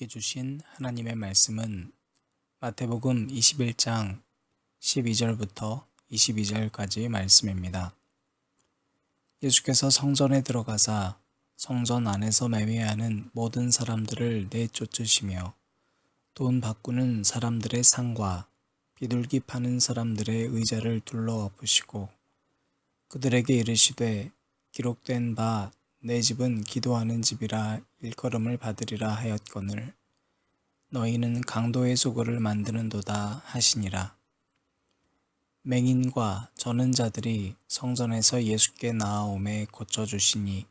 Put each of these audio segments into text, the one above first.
우리에게 주신 하나님의 말씀은 마태복음 21장 12절부터 22절까지 말씀입니다. 예수께서 성전에 들어가사 성전 안에서 매매하는 모든 사람들을 내쫓으시며 돈 바꾸는 사람들의 상과 비둘기 파는 사람들의 의자를 둘러 엎으시고 그들에게 이르시되 기록된 바 내 집은 기도하는 집이라 일컬음을 받으리라 하였거늘 너희는 강도의 수고를 만드는도다 하시니라. 맹인과 저는 자들이 성전에서 예수께 나아오매 고쳐주시니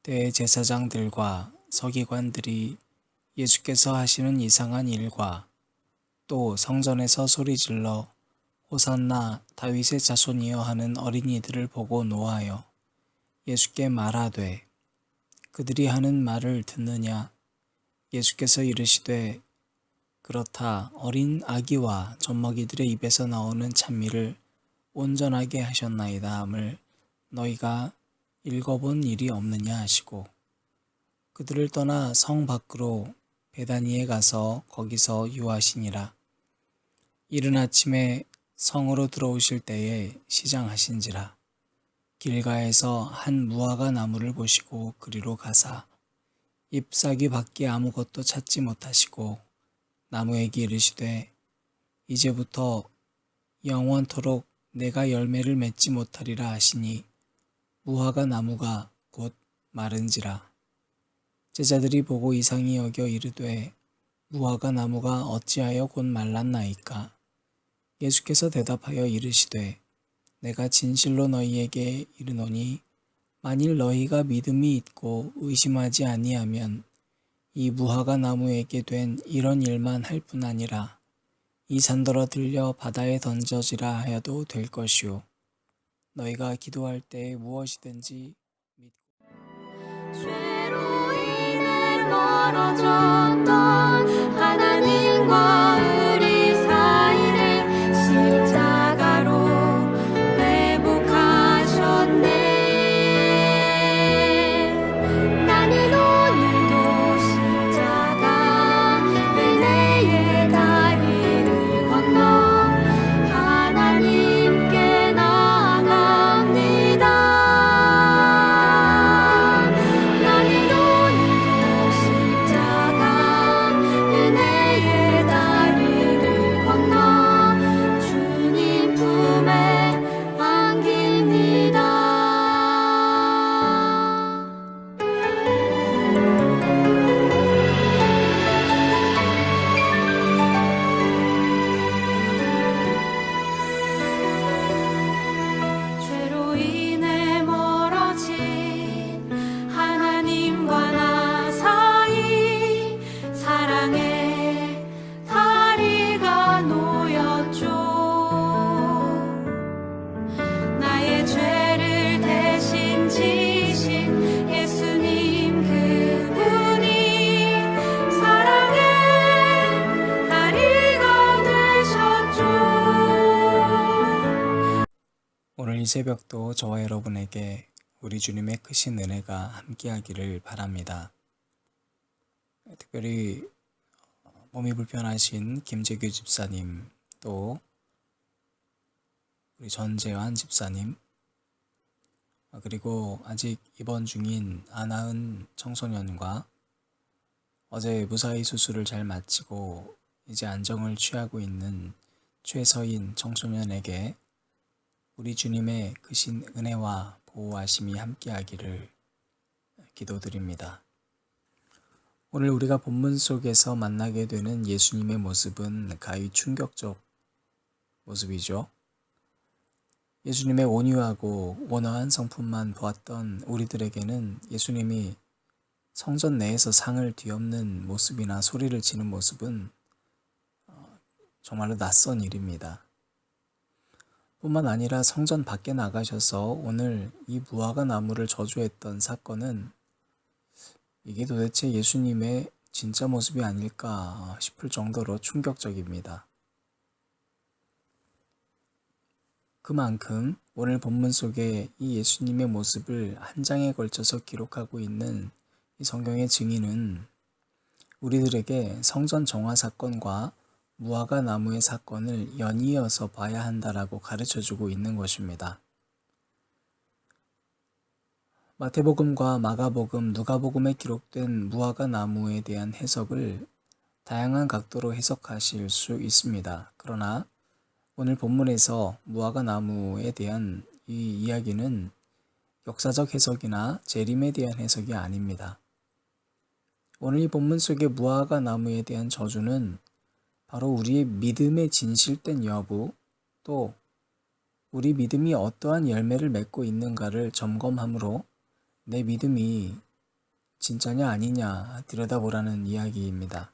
대제사장들과 서기관들이 예수께서 하시는 이상한 일과 또 성전에서 소리질러 호산나 다윗의 자손이여 하는 어린이들을 보고 노하여 예수께 말하되 그들이 하는 말을 듣느냐. 예수께서 이르시되 그렇다 어린 아기와 젖먹이들의 입에서 나오는 찬미를 온전하게 하셨나이다 함을 너희가 읽어본 일이 없느냐 하시고 그들을 떠나 성 밖으로 베다니에 가서 거기서 유하시니라. 이른 아침에 성으로 들어오실 때에 시장하신지라. 길가에서 한 무화과 나무를 보시고 그리로 가사 잎사귀 밖에 아무것도 찾지 못하시고 나무에게 이르시되 이제부터 영원토록 내가 열매를 맺지 못하리라 하시니 무화과 나무가 곧 마른지라. 제자들이 보고 이상히 여겨 이르되 무화과 나무가 어찌하여 곧 말랐나이까. 예수께서 대답하여 이르시되 내가 진실로 너희에게 이르노니 만일 너희가 믿음이 있고 의심하지 아니하면 이 무화과 나무에게 된 이런 일만 할 뿐 아니라 이 산더러 들려 바다에 던져지라 하여도 될 것이요. 너희가 기도할 때 무엇이든지 믿고 죄로 인해 멀어졌던 하나님과 우리 사이를 십자가로 회복하셨네. 나는 오늘도 십자가 은혜의 다리를 건너 하나님께 나아갑니다. 나는 오늘도 십자가 은혜의 다리를 건너 주님 품에 안깁니다. 죄로 인해 멀어진 하나님과 나 사이 사랑의 다리가 놓였죠. 나의 죄를 대신 지신 예수님 그분이 사랑의 다리가 되셨죠. 오늘 이 새벽도 저와 여러분에게 우리 주님의 크신 은혜가 함께하기를 바랍니다. 특별히 몸이 불편하신 김재규 집사님, 또 우리 전재환 집사님, 그리고 아직 입원 중인 안하은 청소년과 어제 무사히 수술을 잘 마치고 이제 안정을 취하고 있는 최서인 청소년에게 우리 주님의 크신 은혜와 보호하심이 함께하기를 기도드립니다. 오늘 우리가 본문 속에서 만나게 되는 예수님의 모습은 가히 충격적 모습이죠. 예수님의 온유하고 온화한 성품만 보았던 우리들에게는 예수님이 성전 내에서 상을 뒤엎는 모습이나 소리를 치는 모습은 정말로 낯선 일입니다. 뿐만 아니라 성전 밖에 나가셔서 오늘 이 무화과 나무를 저주했던 사건은 이게 도대체 예수님의 진짜 모습이 아닐까 싶을 정도로 충격적입니다. 그만큼 오늘 본문 속에 이 예수님의 모습을 한 장에 걸쳐서 기록하고 있는 이 성경의 증인은 우리들에게 성전 정화 사건과 무화과 나무의 사건을 연이어서 봐야 한다라고 가르쳐주고 있는 것입니다. 마태복음과 마가복음, 누가복음에 기록된 무화과 나무에 대한 해석을 다양한 각도로 해석하실 수 있습니다. 그러나 오늘 본문에서 무화과 나무에 대한 이 이야기는 역사적 해석이나 재림에 대한 해석이 아닙니다. 오늘 이 본문 속의 무화과 나무에 대한 저주는 바로 우리의 믿음의 진실된 여부, 또 우리 믿음이 어떠한 열매를 맺고 있는가를 점검함으로 내 믿음이 진짜냐 아니냐 들여다보라는 이야기입니다.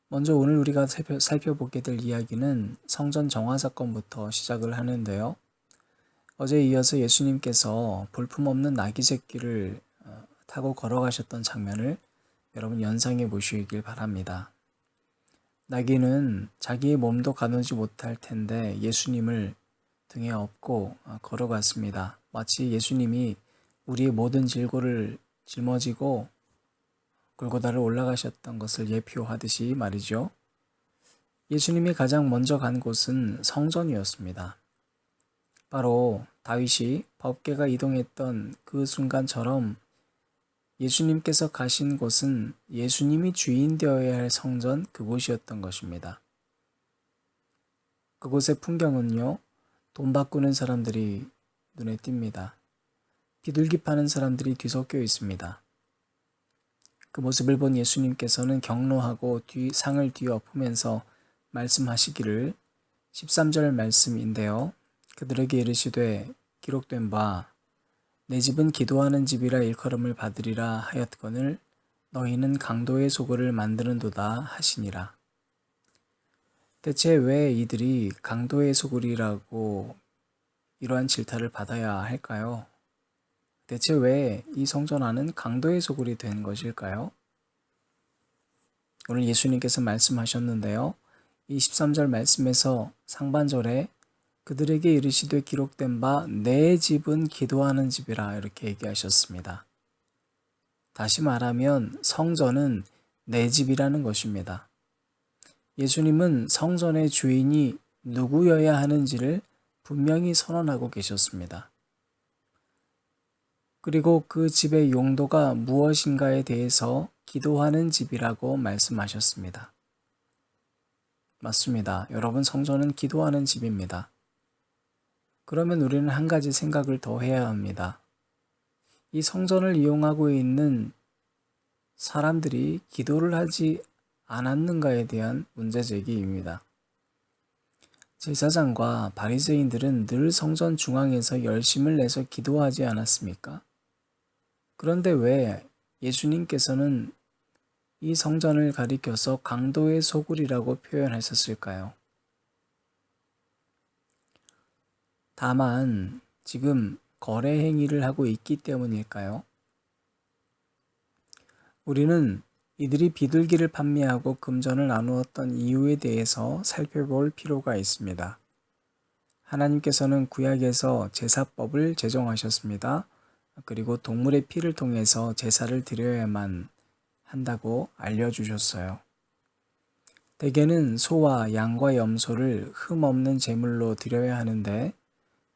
먼저 오늘 우리가 살펴보게 될 이야기는 성전 정화 사건부터 시작을 하는데요. 어제에 이어서 예수님께서 볼품없는 나귀 새끼를 타고 걸어가셨던 장면을 여러분 연상해 보시길 바랍니다. 나귀는 자기의 몸도 가누지 못할 텐데 예수님을 등에 업고 걸어갔습니다. 마치 예수님이 우리의 모든 질고를 짊어지고 골고다를 올라가셨던 것을 예표하듯이 말이죠. 예수님이 가장 먼저 간 곳은 성전이었습니다. 바로 다윗이 법궤가 이동했던 그 순간처럼 예수님께서 가신 곳은 예수님이 주인 되어야 할 성전 그곳이었던 것입니다. 그곳의 풍경은요, 돈 바꾸는 사람들이 눈에 띕니다. 비둘기 파는 사람들이 뒤섞여 있습니다. 그 모습을 본 예수님께서는 경로하고 상을 뒤엎으면서 말씀하시기를 13절 말씀인데요. 그들에게 이르시되 기록된 바 내 집은 기도하는 집이라 일컬음을 받으리라 하였거늘 너희는 강도의 소굴을 만드는도다 하시니라. 대체 왜 이들이 강도의 소굴이라고 이러한 질타를 받아야 할까요? 대체 왜 이 성전 안은 강도의 소굴이 된 것일까요? 오늘 예수님께서 말씀하셨는데요. 이 13절 말씀에서 상반절에 그들에게 이르시되 기록된 바 내 집은 기도하는 집이라 이렇게 얘기하셨습니다. 다시 말하면 성전은 내 집이라는 것입니다. 예수님은 성전의 주인이 누구여야 하는지를 분명히 선언하고 계셨습니다. 그리고 그 집의 용도가 무엇인가에 대해서 기도하는 집이라고 말씀하셨습니다. 맞습니다. 여러분, 성전은 기도하는 집입니다. 그러면 우리는 한 가지 생각을 더 해야 합니다. 이 성전을 이용하고 있는 사람들이 기도를 하지 않았는가에 대한 문제제기입니다. 제사장과 바리새인들은 늘 성전 중앙에서 열심을 내서 기도하지 않았습니까? 그런데 왜 예수님께서는 이 성전을 가리켜서 강도의 소굴이라고 표현하셨을까요? 다만 지금 거래 행위를 하고 있기 때문일까요? 우리는 이들이 비둘기를 판매하고 금전을 나누었던 이유에 대해서 살펴볼 필요가 있습니다. 하나님께서는 구약에서 제사법을 제정하셨습니다. 그리고 동물의 피를 통해서 제사를 드려야만 한다고 알려주셨어요. 대개는 소와 양과 염소를 흠 없는 제물로 드려야 하는데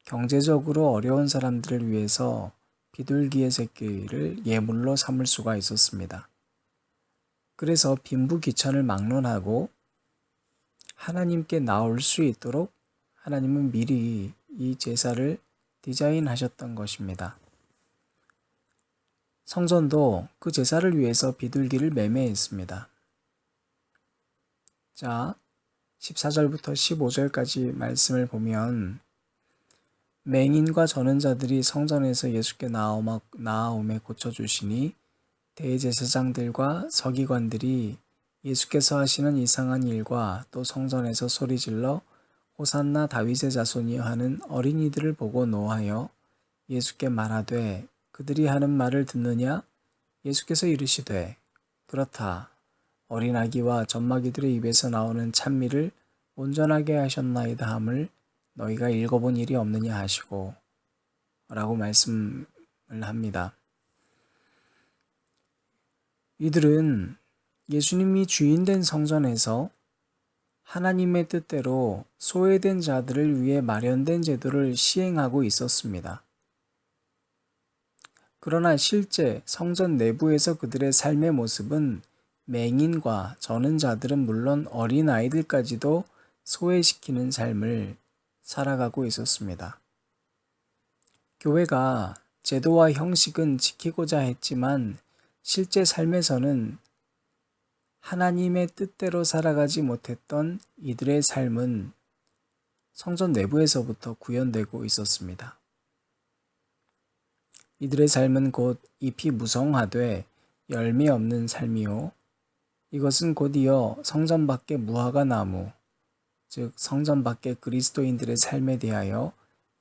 경제적으로 어려운 사람들을 위해서 비둘기의 새끼를 예물로 삼을 수가 있었습니다. 그래서 빈부귀천을 막론하고 하나님께 나올 수 있도록 하나님은 미리 이 제사를 디자인하셨던 것입니다. 성전도 그 제사를 위해서 비둘기를 매매했습니다. 자, 14절부터 15절까지 말씀을 보면 맹인과 저는 자들이 성전에서 예수께 나아오매 고쳐주시니 대제사장들과 서기관들이 예수께서 하시는 이상한 일과 또 성전에서 소리질러 호산나 다윗의 자손이여 하는 어린이들을 보고 노하여 예수께 말하되 그들이 하는 말을 듣느냐? 예수께서 이르시되 그렇다. 어린 아기와 젖먹이들의 입에서 나오는 찬미를 온전하게 하셨나이다 함을 너희가 읽어본 일이 없느냐 하시고 라고 말씀을 합니다. 이들은 예수님이 주인된 성전에서 하나님의 뜻대로 소외된 자들을 위해 마련된 제도를 시행하고 있었습니다. 그러나 실제 성전 내부에서 그들의 삶의 모습은 맹인과 저는 자들은 물론 어린아이들까지도 소외시키는 삶을 살아가고 있었습니다. 교회가 제도와 형식은 지키고자 했지만 실제 삶에서는 하나님의 뜻대로 살아가지 못했던 이들의 삶은 성전 내부에서부터 구현되고 있었습니다. 이들의 삶은 곧 잎이 무성하되 열매 없는 삶이요. 이것은 곧이어 성전 밖의 무화과 나무, 즉 성전 밖의 그리스도인들의 삶에 대하여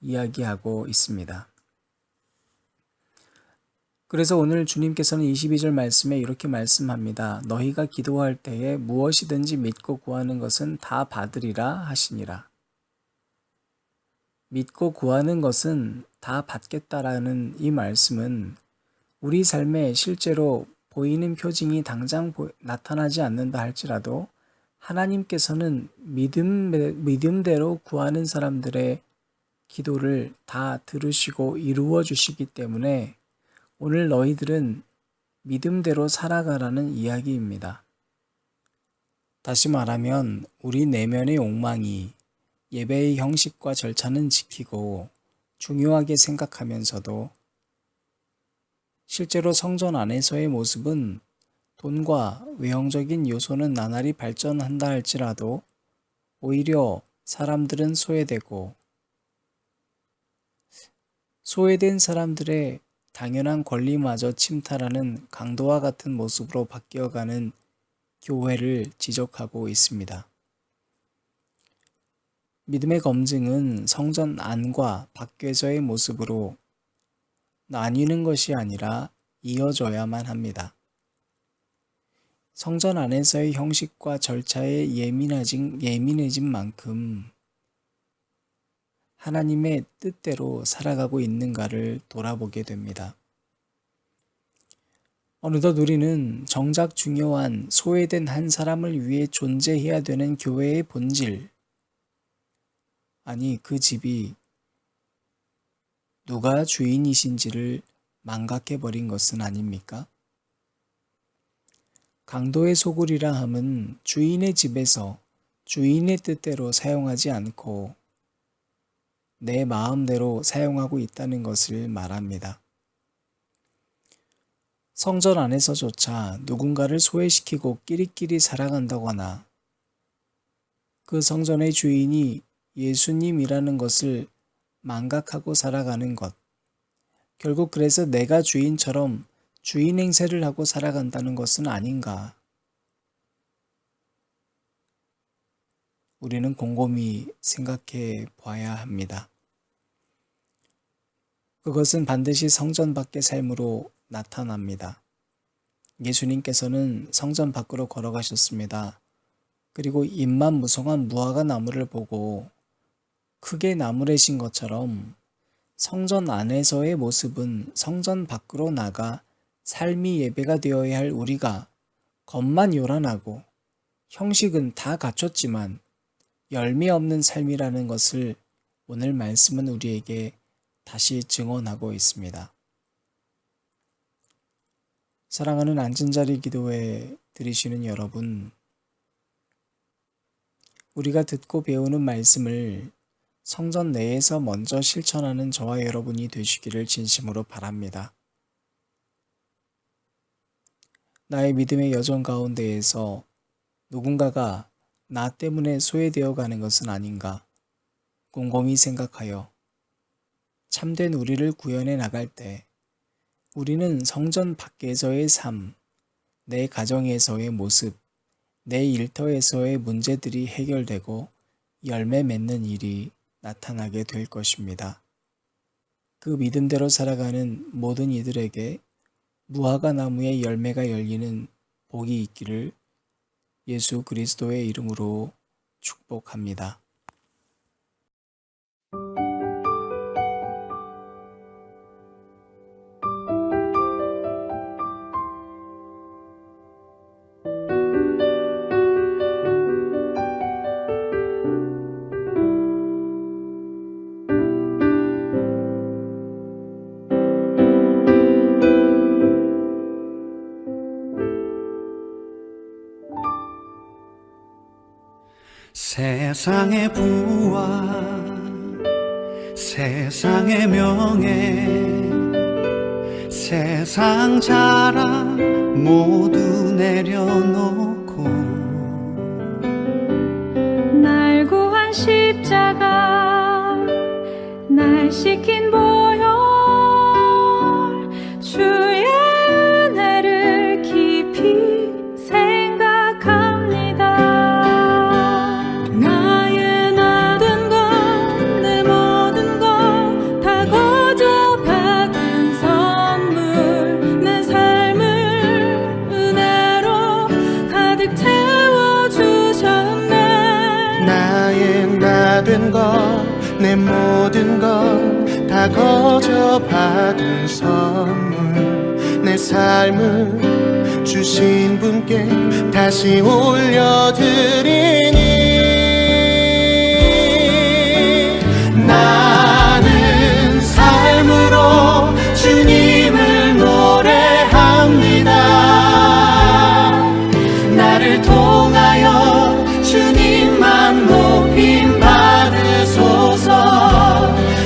이야기하고 있습니다. 그래서 오늘 주님께서는 22절 말씀에 이렇게 말씀합니다. 너희가 기도할 때에 무엇이든지 믿고 구하는 것은 다 받으리라 하시니라. 믿고 구하는 것은 다 받겠다라는 이 말씀은 우리 삶에 실제로 보이는 표징이 당장 나타나지 않는다 할지라도 하나님께서는 믿음대로 구하는 사람들의 기도를 다 들으시고 이루어 주시기 때문에 오늘 너희들은 믿음대로 살아가라는 이야기입니다. 다시 말하면 우리 내면의 욕망이 예배의 형식과 절차는 지키고 중요하게 생각하면서도 실제로 성전 안에서의 모습은 돈과 외형적인 요소는 나날이 발전한다 할지라도 오히려 사람들은 소외되고 소외된 사람들의 당연한 권리마저 침탈하는 강도와 같은 모습으로 바뀌어가는 교회를 지적하고 있습니다. 믿음의 검증은 성전 안과 밖에서의 모습으로 나뉘는 것이 아니라 이어져야만 합니다. 성전 안에서의 형식과 절차에 예민해진 만큼 하나님의 뜻대로 살아가고 있는가를 돌아보게 됩니다. 어느덧 우리는 정작 중요한 소외된 한 사람을 위해 존재해야 되는 교회의 본질, 아니 그 집이 누가 주인이신지를 망각해버린 것은 아닙니까? 강도의 소굴이라 함은 주인의 집에서 주인의 뜻대로 사용하지 않고 내 마음대로 사용하고 있다는 것을 말합니다. 성전 안에서조차 누군가를 소외시키고 끼리끼리 살아간다거나 그 성전의 주인이 예수님이라는 것을 망각하고 살아가는 것, 결국 그래서 내가 주인처럼 주인 행세를 하고 살아간다는 것은 아닌가. 우리는 곰곰이 생각해 봐야 합니다. 그것은 반드시 성전 밖의 삶으로 나타납니다. 예수님께서는 성전 밖으로 걸어가셨습니다. 그리고 잎만 무성한 무화과 나무를 보고 크게 나무래신 것처럼 성전 안에서의 모습은 성전 밖으로 나가 삶이 예배가 되어야 할 우리가 겉만 요란하고 형식은 다 갖췄지만 열매 없는 삶이라는 것을 오늘 말씀은 우리에게 다시 증언하고 있습니다. 사랑하는 앉은자리 기도회 들으시는 여러분, 우리가 듣고 배우는 말씀을 성전 내에서 먼저 실천하는 저와 여러분이 되시기를 진심으로 바랍니다. 나의 믿음의 여정 가운데에서 누군가가 나 때문에 소외되어 가는 것은 아닌가 곰곰이 생각하여 참된 우리를 구현해 나갈 때 우리는 성전 밖에서의 삶, 내 가정에서의 모습, 내 일터에서의 문제들이 해결되고 열매 맺는 일이 나타나게 될 것입니다. 그 믿음대로 살아가는 모든 이들에게 무화과 나무의 열매가 열리는 복이 있기를 예수 그리스도의 이름으로 축복합니다. 세상의 부와 세상의 명예 세상 자랑 모두 내려놓고 날 구한 십자가 날 씻긴 보혈 주의 은혜를 깊이 생각합니다. 나의 나 된 것 내 모든 것 다 거저 받은 선물 내 삶을 은혜로 가득 채워주셨네. 나의 나 된 것 내 모든 것 다 거저 받은 선물 내 삶을 주신 분께 다시 올려드리니 나는 삶으로 주님을 노래합니다. 나를 통하여 주님만 높임 받으소서.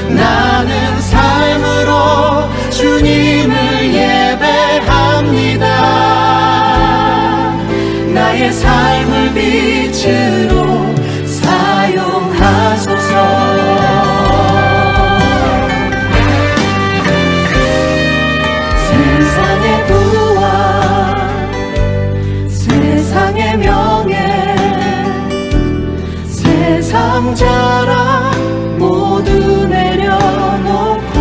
나는 삶으로 주님을 예배합니다. 나의 삶을 빛으로 사용하소서. 세상의 부와 세상의 명예 세상 자랑 모두 내려놓고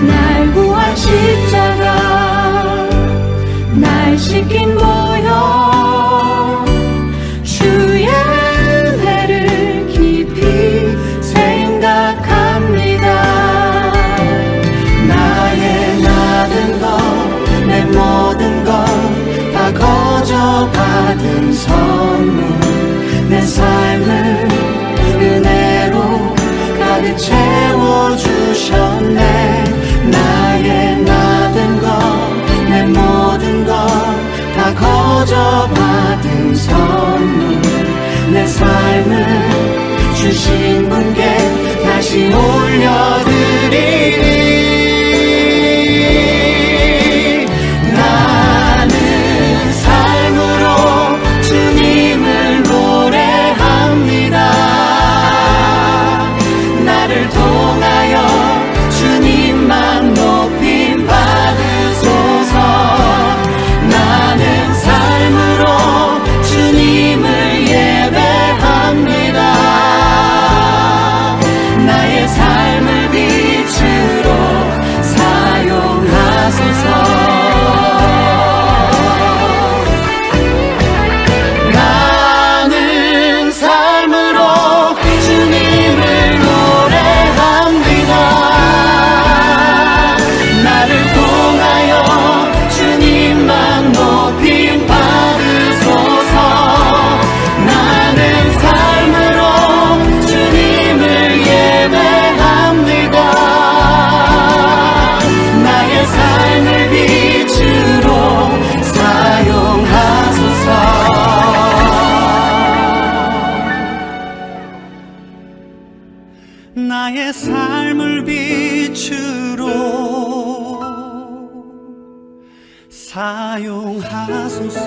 날 구한 십자가 날 씻긴 보혈 주의 은혜를 깊이 생각합니다. 나의 나 된 것 내 모든 것 다 거저 받은 선물 내 삶을 은혜로 가득 채워주셨네. 나의 나 된 것 내 모든 것 다 거저 받은 선물 내 삶을 주신 분께 다시 올려드리리. 나는 삶으로 주님을 노래합니다. 나를 통하여 주님만 높임 받으소서. 나는 삶으로 주님을 예배합니다. 나의 삶을 빛으로 사용하소서. 나는 삶으로 주님을 노래합니다. 나를 통하여 주님만 높임 받으소서. 나는 삶으로 주님을 예배합니다. 나의 삶을 빛으로 사용하소서. 나의 삶을 빛으로 사용하소서.